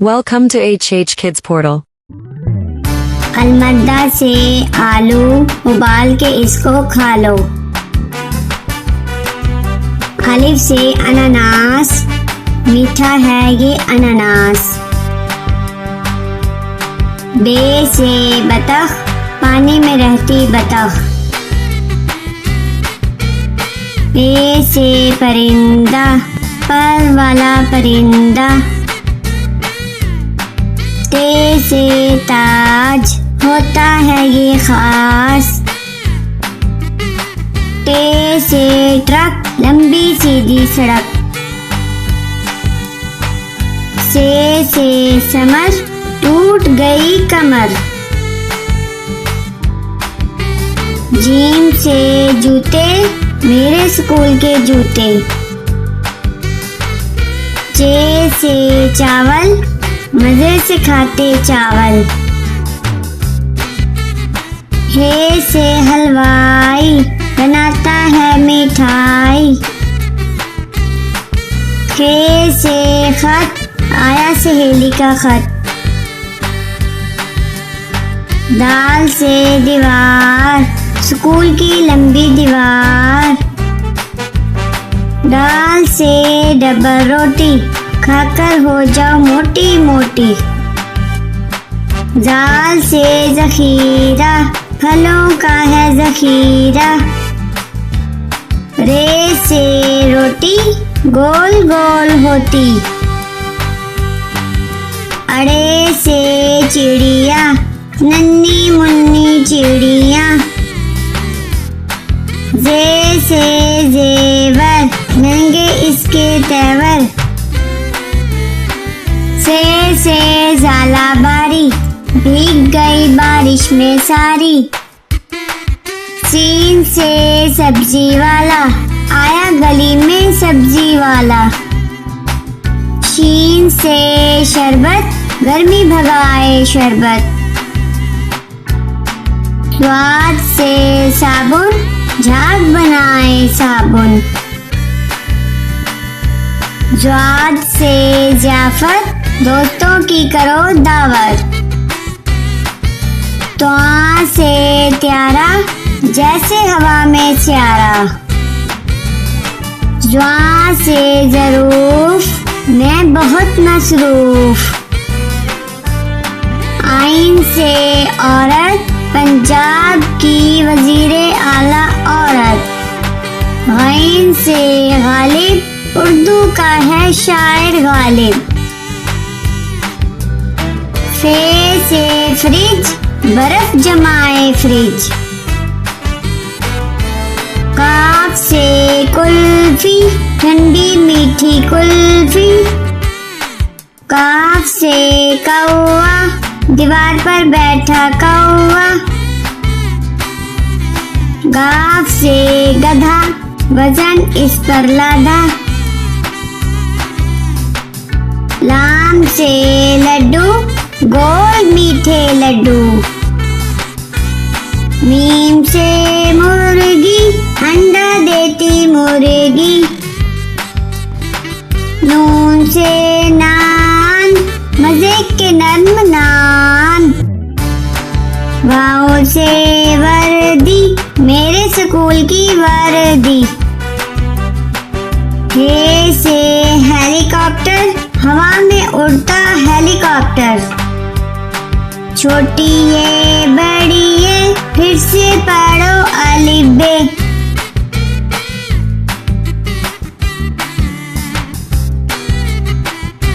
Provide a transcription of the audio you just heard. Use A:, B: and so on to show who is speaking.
A: Welcome to HH Kids Portal.
B: अलमद्दा से आलू उबाल के इसको खा लो। अलिफ से अनानास, मीठा है ये अनानास। बे से बतख, पानी में रहती बतख। पे से परिंदा, पर वाला परिंदा। ते से ताज, होता है ये खास। टे से ट्रक, लंबी सीधी सड़क। से समर, टूट गई कमर। जीम से जूते, मेरे स्कूल के जूते। चे से चावल, मजे से खाते चावल। हे से हलवाई, बनाता है मिठाई। खे से खत, आया सहेली का खत। दाल से दीवार, स्कूल की लंबी दीवार। दाल से डबल रोटी, खाकर हो जाओ मोटी मोटी। जाल से जखीरा, फलों का है जखीरा। रे से रोटी, गोल गोल होती। अड़े से चिड़िया, नन्ही मुन्नी चिड़िया। जे से जेवर, महंगे इसके तेवर। से जाला बारी, भीग गई बारिश में सारी। सीन से सब्जी वाला, आया गली में सब्जी वाला। शीन से शरबत, गर्मी भगाए शरबत। स्वाद से साबुन, झाग बनाए साबुन। ज्वाद से जाफर, दोस्तों की करो दावत। त्वा से त्यारा, जैसे हवा में स्यारा। ज्वा से जरूफ, मैं बहुत मसरूफ। आइन से औरत, पंजाब की वजीरे आला औरत। गैन से गालिब, उर्दू का है शायर गालिब। फे से फ्रिज, बर्फ जमाए फ्रिज। काफ से कुल्फी, ठंडी मीठी कुल्फी। काफ से कौवा, दीवार पर बैठा कौवा। गाफ से गधा, वजन इस पर लादा। लाम से लड्डू, गोल मीठे लड्डू। मीम से मुर्गी, अंडा देती मुर्गी। नून से नान, मजे के नर्म नान। वाव से वर्दी, मेरे स्कूल की वर्दी। हे से हेलीकॉप्टर, हवा में उड़ता हेलीकॉप्टर। छोटी ये बड़ी ये, फिर से पढ़ो